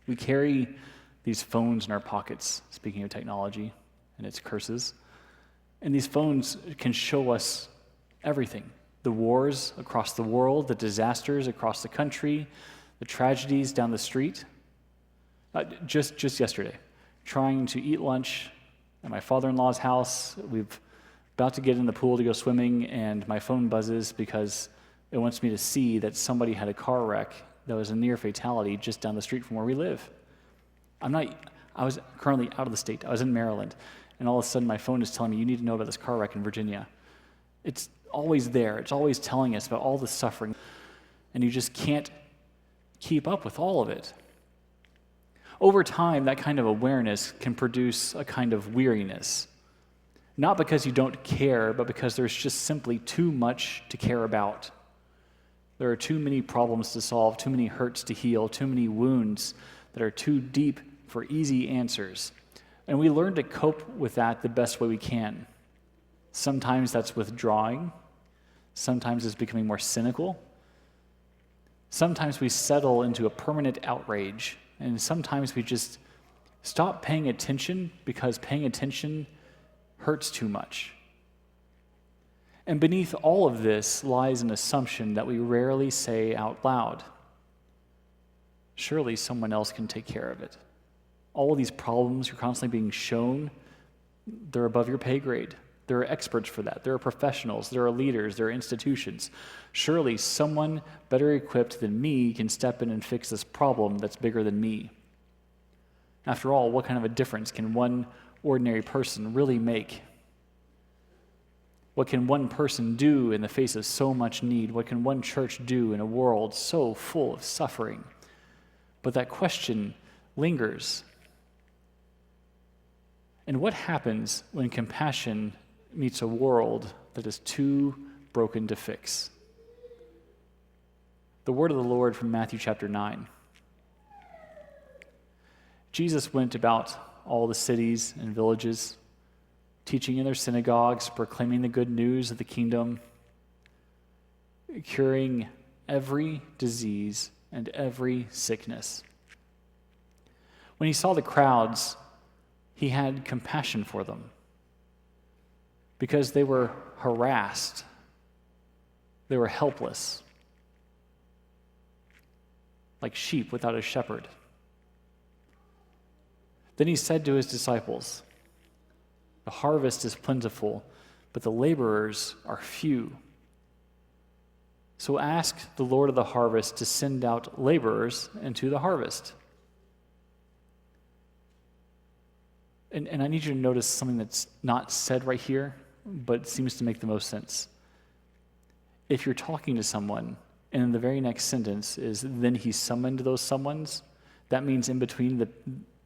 We carry these phones in our pockets, speaking of technology and its curses. And these phones can show us everything. The wars across the world, the disasters across the country, the tragedies down the street. Just yesterday, trying to eat lunch at my father-in-law's house. We're about to get in the pool to go swimming, and my phone buzzes because it wants me to see that somebody had a car wreck that was a near fatality just down the street from where we live. I was currently out of the state. I was in Maryland, and all of a sudden my phone is telling me, you need to know about this car wreck in Virginia. It's always there. It's always telling us about all the suffering, and you just can't keep up with all of it. Over time, that kind of awareness can produce a kind of weariness. Not because you don't care, but because there's just simply too much to care about. There are too many problems to solve, too many hurts to heal, too many wounds that are too deep for easy answers. And we learn to cope with that the best way we can. Sometimes that's withdrawing. Sometimes it's becoming more cynical. Sometimes we settle into a permanent outrage. And sometimes we just stop paying attention because paying attention hurts too much. And beneath all of this lies an assumption that we rarely say out loud. Surely someone else can take care of it. All of these problems you're constantly being shown, they're above your pay grade. There are experts for that. There are professionals. There are leaders. There are institutions. Surely someone better equipped than me can step in and fix this problem that's bigger than me. After all, what kind of a difference can one ordinary person really make? What can one person do in the face of so much need? What can one church do in a world so full of suffering? But that question lingers. And what happens when compassion meets a world that is too broken to fix? The word of the Lord from Matthew chapter 9. Jesus went about all the cities and villages, teaching in their synagogues, proclaiming the good news of the kingdom, curing every disease and every sickness. When he saw the crowds, he had compassion for them because they were harassed, they were helpless, like sheep without a shepherd. Then he said to his disciples, "The harvest is plentiful, but the laborers are few. So ask the Lord of the harvest to send out laborers into the harvest." And I need you to notice something that's not said right here, but seems to make the most sense. If you're talking to someone, and in the very next sentence is, "Then he summoned those someones," that means in between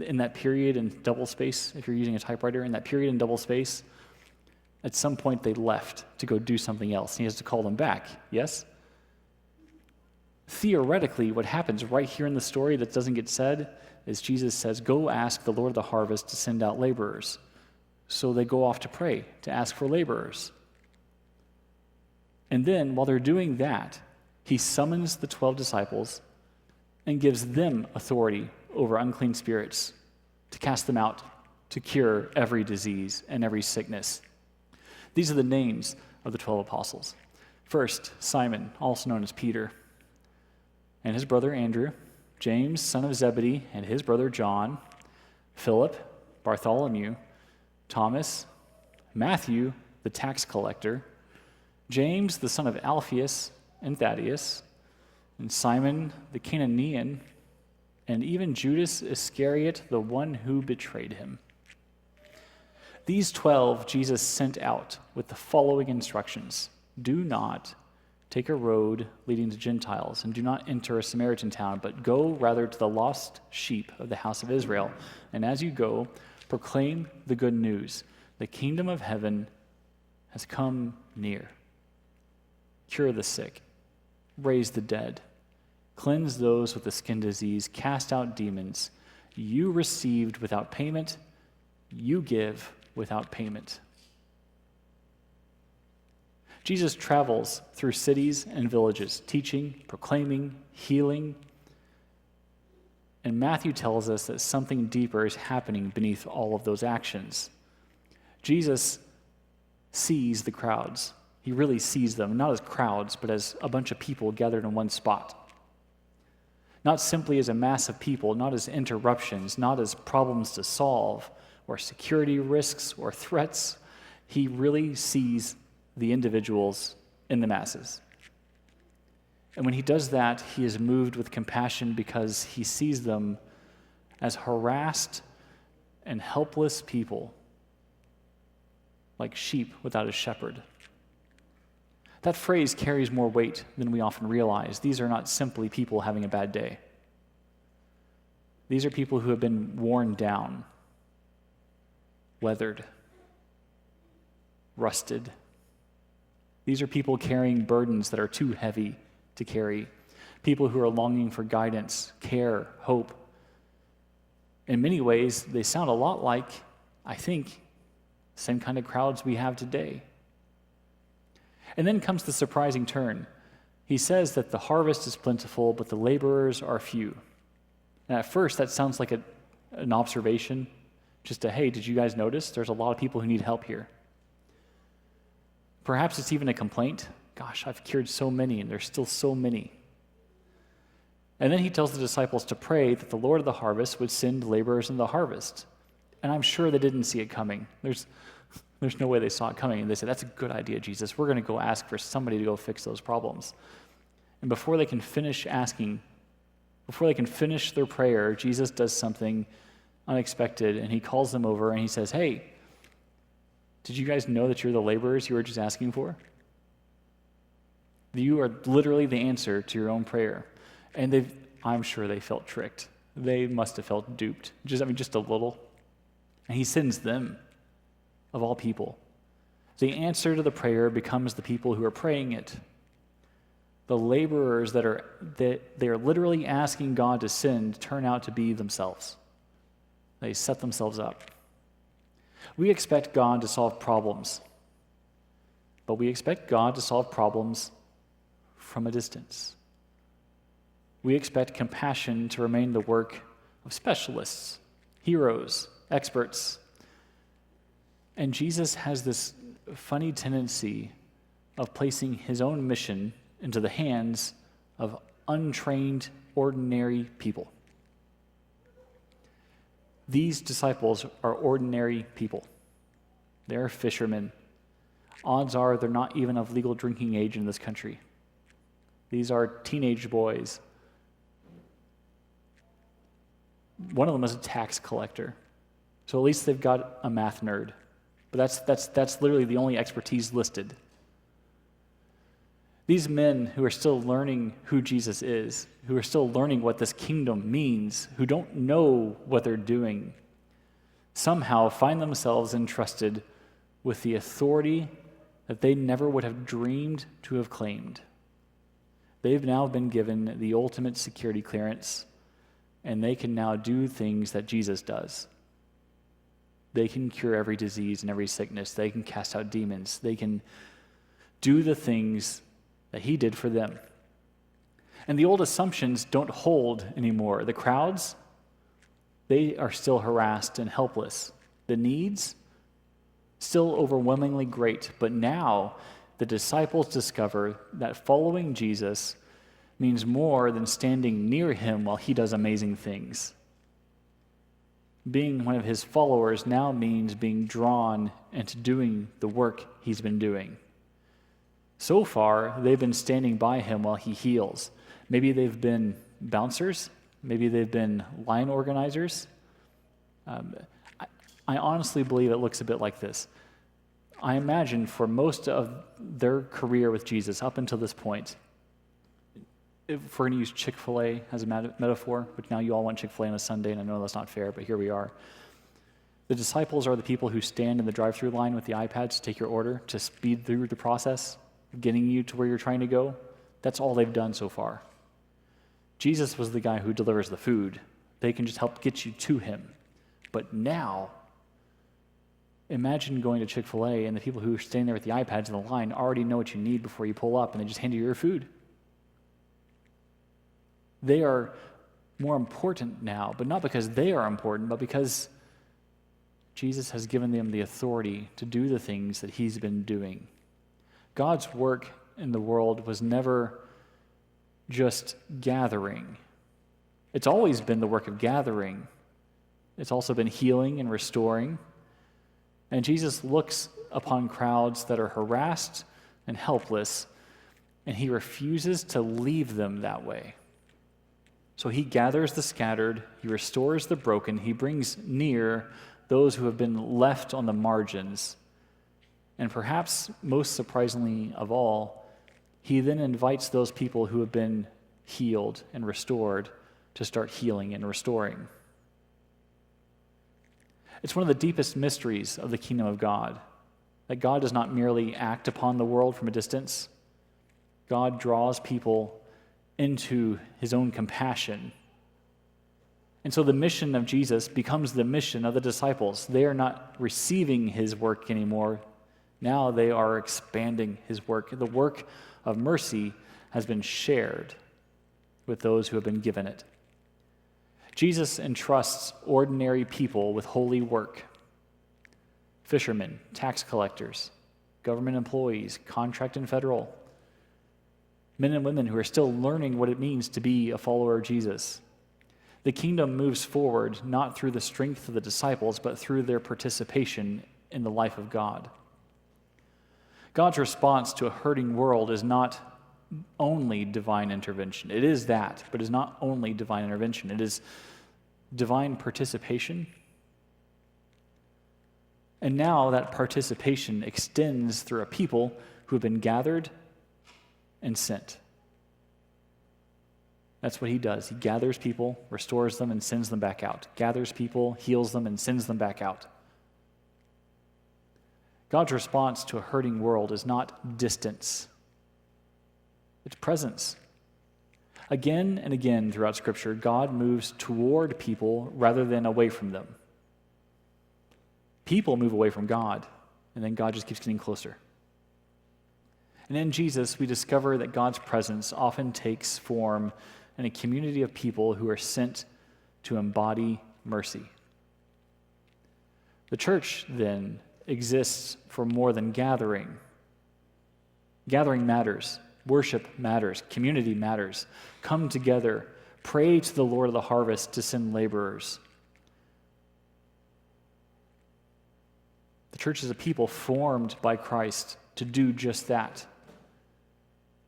in that period in double space, if you're using a typewriter, in that period in double space, at some point they left to go do something else. He has to call them back, yes? Theoretically, what happens right here in the story that doesn't get said is Jesus says, "Go ask the Lord of the harvest to send out laborers." So they go off to pray, to ask for laborers. And then, while they're doing that, he summons the 12 disciples and gives them authority over unclean spirits, to cast them out, to cure every disease and every sickness. These are the names of the 12 apostles. First, Simon, also known as Peter, and his brother Andrew, James, son of Zebedee, and his brother John, Philip, Bartholomew, Thomas, Matthew, the tax collector, James, the son of Alphaeus and Thaddeus, and Simon the Canaanian, and even Judas Iscariot, the one who betrayed him. These 12 Jesus sent out with the following instructions: "Do not take a road leading to Gentiles, and do not enter a Samaritan town, but go rather to the lost sheep of the house of Israel. And as you go, proclaim the good news. The kingdom of heaven has come near. Cure the sick, raise the dead, cleanse those with the skin disease, cast out demons. You received without payment, you give without payment." Jesus travels through cities and villages, teaching, proclaiming, healing. And Matthew tells us that something deeper is happening beneath all of those actions. Jesus sees the crowds. He really sees them, not as crowds, but as a bunch of people gathered in one spot. Not simply as a mass of people, not as interruptions, not as problems to solve, or security risks, or threats. He really sees the individuals in the masses. And when he does that, he is moved with compassion because he sees them as harassed and helpless people, like sheep without a shepherd. That phrase carries more weight than we often realize. These are not simply people having a bad day. These are people who have been worn down, weathered, rusted. These are people carrying burdens that are too heavy to carry, people who are longing for guidance, care, hope. In many ways, they sound a lot like, I think, the same kind of crowds we have today. And then comes the surprising turn. He says that the harvest is plentiful, but the laborers are few. And at first, that sounds like an observation, just hey, did you guys notice? There's a lot of people who need help here. Perhaps it's even a complaint. Gosh, I've cured so many, and there's still so many. And then he tells the disciples to pray that the Lord of the harvest would send laborers in the harvest. And I'm sure they didn't see it coming. There's no way they saw it coming. And they said, that's a good idea, Jesus. We're going to go ask for somebody to go fix those problems. And before they can finish asking, before they can finish their prayer, Jesus does something unexpected, and he calls them over, and he says, hey, did you guys know that you're the laborers you were just asking for? You are literally the answer to your own prayer. And I'm sure they felt tricked. They must have felt duped, just a little. And he sends them, of all people. The answer to the prayer becomes the people who are praying it. The laborers that they are literally asking God to send turn out to be themselves. They set themselves up. We expect God to solve problems, but we expect God to solve problems from a distance. We expect compassion to remain the work of specialists, heroes, experts. And Jesus has this funny tendency of placing his own mission into the hands of untrained, ordinary people. These disciples are ordinary people. They're fishermen. Odds are they're not even of legal drinking age in this country. These are teenage boys. One of them is a tax collector. So at least they've got a math nerd. But that's literally the only expertise listed. These men who are still learning who Jesus is, who are still learning what this kingdom means, who don't know what they're doing, somehow find themselves entrusted with the authority that they never would have dreamed to have claimed. They've now been given the ultimate security clearance, and they can now do things that Jesus does. They can cure every disease and every sickness. They can cast out demons. They can do the things that he did for them. And the old assumptions don't hold anymore. The crowds, they are still harassed and helpless. The needs, still overwhelmingly great. But now the disciples discover that following Jesus means more than standing near him while he does amazing things. Being one of his followers now means being drawn into doing the work he's been doing. So far, they've been standing by him while he heals. Maybe they've been bouncers. Maybe they've been line organizers. I honestly believe it looks a bit like this. I imagine for most of their career with Jesus up until this point, if we're going to use Chick-fil-A as a metaphor, which now you all want Chick-fil-A on a Sunday, and I know that's not fair, but here we are. The disciples are the people who stand in the drive-through line with the iPads to take your order, to speed through the process, getting you to where you're trying to go. That's all they've done so far. Jesus was the guy who delivers the food. They can just help get you to him. But now, imagine going to Chick-fil-A and the people who are standing there with the iPads in the line already know what you need before you pull up, and they just hand you your food. They are more important now, but not because they are important, but because Jesus has given them the authority to do the things that he's been doing. God's work in the world was never just gathering. It's always been the work of gathering. It's also been healing and restoring. And Jesus looks upon crowds that are harassed and helpless, and he refuses to leave them that way. So he gathers the scattered, he restores the broken, he brings near those who have been left on the margins. And perhaps most surprisingly of all, he then invites those people who have been healed and restored to start healing and restoring. It's one of the deepest mysteries of the kingdom of God, that God does not merely act upon the world from a distance. God draws people into his own compassion. And so the mission of Jesus becomes the mission of the disciples. They are not receiving his work anymore. Now they are expanding his work. The work of mercy has been shared with those who have been given it. Jesus entrusts ordinary people with holy work. Fishermen, tax collectors, government employees, contract and federal, men and women who are still learning what it means to be a follower of Jesus. The kingdom moves forward not through the strength of the disciples, but through their participation in the life of God. God's response to a hurting world is not only divine intervention. It is that, but it is not only divine intervention. It is divine participation. And now that participation extends through a people who have been gathered and sent. That's what he does. He gathers people, restores them, and sends them back out. Gathers people, heals them, and sends them back out. God's response to a hurting world is not distance. It's presence. Again and again throughout Scripture, God moves toward people rather than away from them. People move away from God, and then God just keeps getting closer. And in Jesus, we discover that God's presence often takes form in a community of people who are sent to embody mercy. The church, then, exists for more than gathering. Gathering matters. Worship matters. Community matters. Come together. Pray to the Lord of the harvest to send laborers. The church is a people formed by Christ to do just that.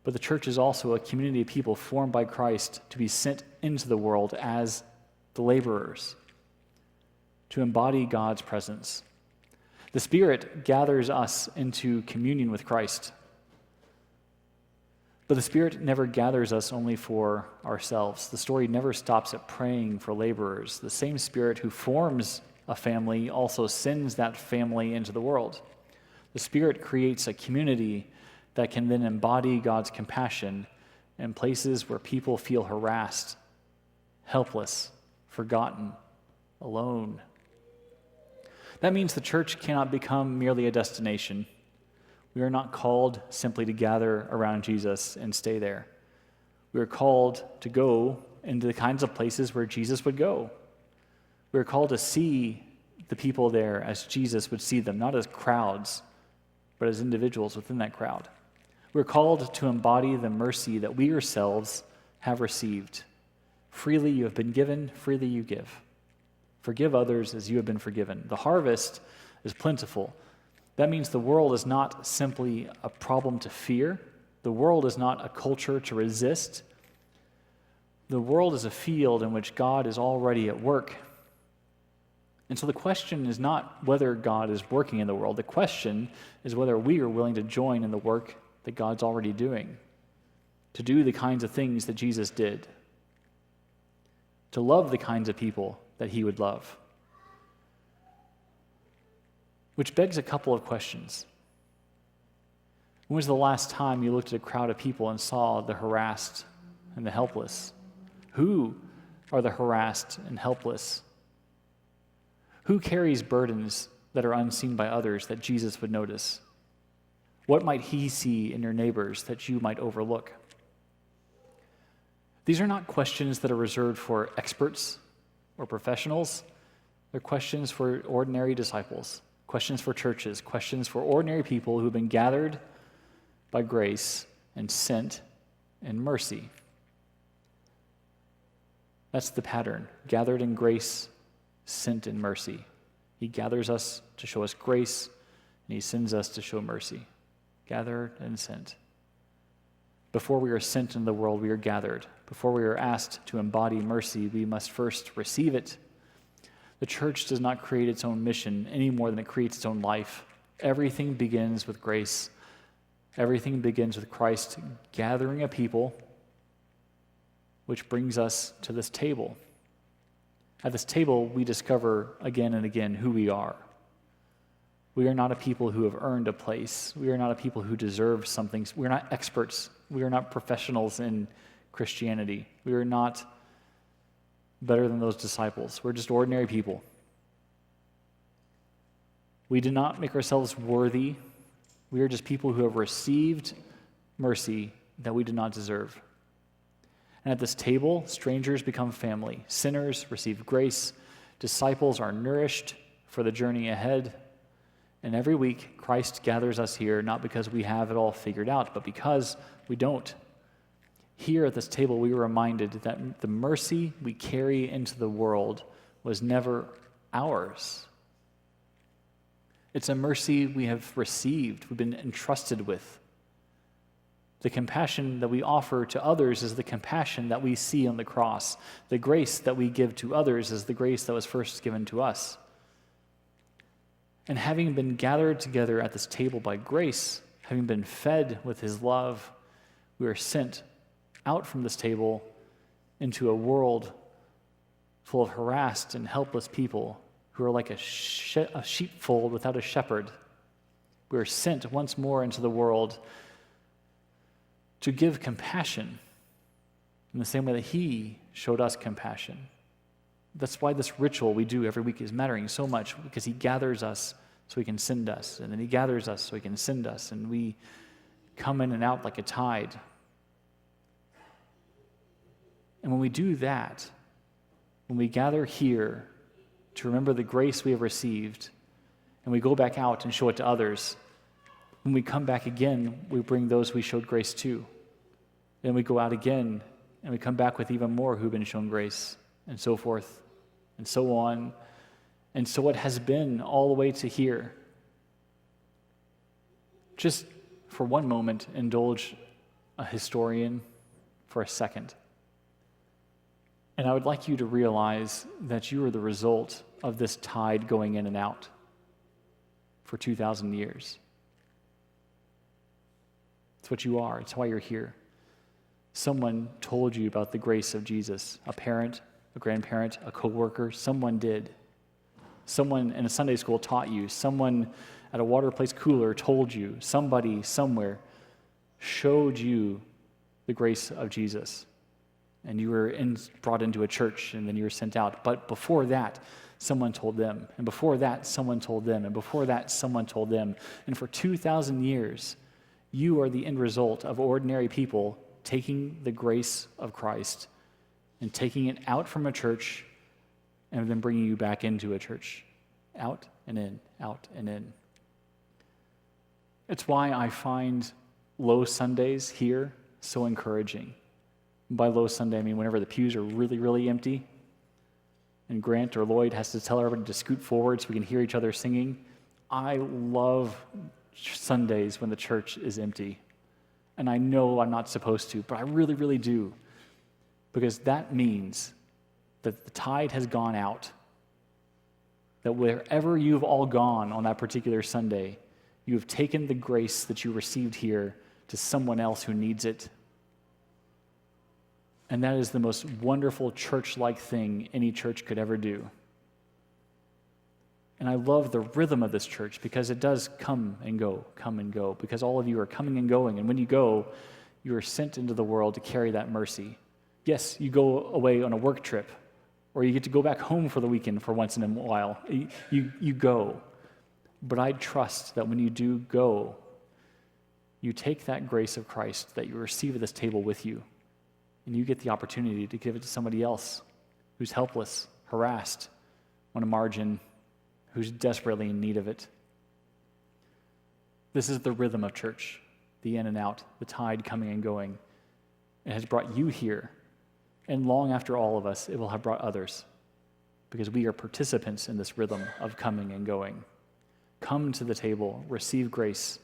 But the church is also a community of people formed by Christ to be sent into the world as the laborers, to embody God's presence. The Spirit gathers us into communion with Christ. But the Spirit never gathers us only for ourselves. The story never stops at praying for laborers. The same Spirit who forms a family also sends that family into the world. The Spirit creates a community that can then embody God's compassion in places where people feel harassed, helpless, forgotten, alone. That means the church cannot become merely a destination. We are not called simply to gather around Jesus and stay there. We are called to go into the kinds of places where Jesus would go. We are called to see the people there as Jesus would see them, not as crowds, but as individuals within that crowd. We're called to embody the mercy that we ourselves have received. Freely you have been given, freely you give. Forgive others as you have been forgiven. The harvest is plentiful. That means the world is not simply a problem to fear. The world is not a culture to resist. The world is a field in which God is already at work. And so the question is not whether God is working in the world. The question is whether we are willing to join in the work that God's already doing, to do the kinds of things that Jesus did, to love the kinds of people that he would love. Which begs a couple of questions. When was the last time you looked at a crowd of people and saw the harassed and the helpless? Who are the harassed and helpless? Who carries burdens that are unseen by others that Jesus would notice? What might he see in your neighbors that you might overlook? These are not questions that are reserved for experts or professionals. They're questions for ordinary disciples, questions for churches, questions for ordinary people who have been gathered by grace and sent in mercy. That's the pattern. Gathered in grace, sent in mercy. He gathers us to show us grace, and he sends us to show mercy. Gathered and sent. Before we are sent in the world, we are gathered. Before we are asked to embody mercy, we must first receive it. The church does not create its own mission any more than it creates its own life. Everything begins with grace. Everything begins with Christ gathering a people, which brings us to this table. At this table, we discover again and again who we are. We are not a people who have earned a place. We are not a people who deserve something. We are not experts. We are not professionals in Christianity. We are not better than those disciples. We're just ordinary people. We do not make ourselves worthy. We are just people who have received mercy that we did not deserve. And at this table, strangers become family. Sinners receive grace. Disciples are nourished for the journey ahead. And every week, Christ gathers us here, not because we have it all figured out, but because we don't. Here at this table, we are reminded that the mercy we carry into the world was never ours. It's a mercy we have received, we've been entrusted with. The compassion that we offer to others is the compassion that we see on the cross. The grace that we give to others is the grace that was first given to us. And having been gathered together at this table by grace, having been fed with his love, we are sent out from this table into a world full of harassed and helpless people who are like a sheepfold without a shepherd. We are sent once more into the world to give compassion in the same way that he showed us compassion. That's why this ritual we do every week is mattering so much, because he gathers us so he can send us, and then he gathers us so he can send us, and we come in and out like a tide. And when we do that, when we gather here to remember the grace we have received, and we go back out and show it to others, when we come back again, we bring those we showed grace to. Then we go out again, and we come back with even more who've been shown grace, and so forth, and so on. And so it has been all the way to here. Just for one moment, indulge a historian for a second. And I would like you to realize that you are the result of this tide going in and out for 2,000 years. It's what you are. It's why you're here. Someone told you about the grace of Jesus. A parent, a grandparent, a coworker, someone did. Someone in a Sunday school taught you. Someone at a water place cooler told you. Somebody somewhere showed you the grace of Jesus. And you were brought into a church, and then you were sent out. But before that, someone told them. And before that, someone told them. And before that, someone told them. And for 2,000 years, you are the end result of ordinary people taking the grace of Christ and taking it out from a church and then bringing you back into a church. Out and in, out and in. It's why I find low Sundays here so encouraging. By low Sunday, I mean whenever the pews are really, really empty and Grant or Lloyd has to tell everybody to scoot forward so we can hear each other singing. I love Sundays when the church is empty. And I know I'm not supposed to, but I really, really do. Because that means that the tide has gone out. That wherever you've all gone on that particular Sunday, you have taken the grace that you received here to someone else who needs it. And that is the most wonderful church-like thing any church could ever do. And I love the rhythm of this church because it does come and go, because all of you are coming and going. And when you go, you are sent into the world to carry that mercy. Yes, you go away on a work trip, or you get to go back home for the weekend for once in a while. You go. But I trust that when you do go, you take that grace of Christ that you receive at this table with you, And you get the opportunity to give it to somebody else who's helpless, harassed, on a margin, who's desperately in need of it. This is the rhythm of church, the in and out, the tide coming and going. It has brought you here, and long after all of us, it will have brought others, because we are participants in this rhythm of coming and going. Come to the table, receive grace,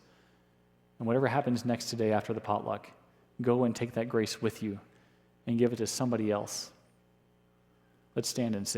and whatever happens next today after the potluck, go and take that grace with you and give it to somebody else. Let's stand and sing.